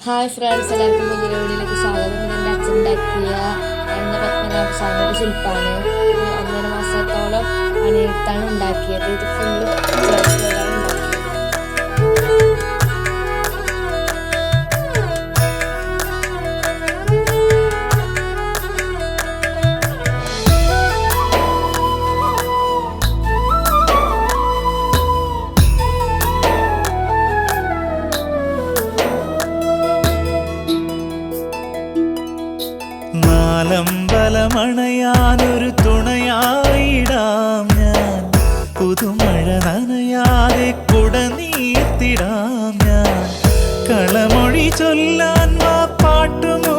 Hi friends, എല്ലാവർക്കും പുതിയ വീഡിയോയിലേക്ക് സ്വാഗതം. ഇത് എൻ്റെ അച്ഛൻ ഉണ്ടാക്കിയ എണ്ണ പത്മനാഭസ്വാമിയുടെ ശില്പമാണ്. ഇത് 1.5 മാസത്തോളം പണിയെടുത്താണ് ഉണ്ടാക്കിയത്. ഇത് ഫുള്ള് ഉണ്ടാക്കിയത്. നാലമ്പലമണയാനൊരു തുണയായിടാം ഞാൻ, പുതുമഴ നനയാതെ കുട നീർത്തിടാം ഞാൻ, കളമൊഴി ചൊല്ലാൻ പാട്ടുമോ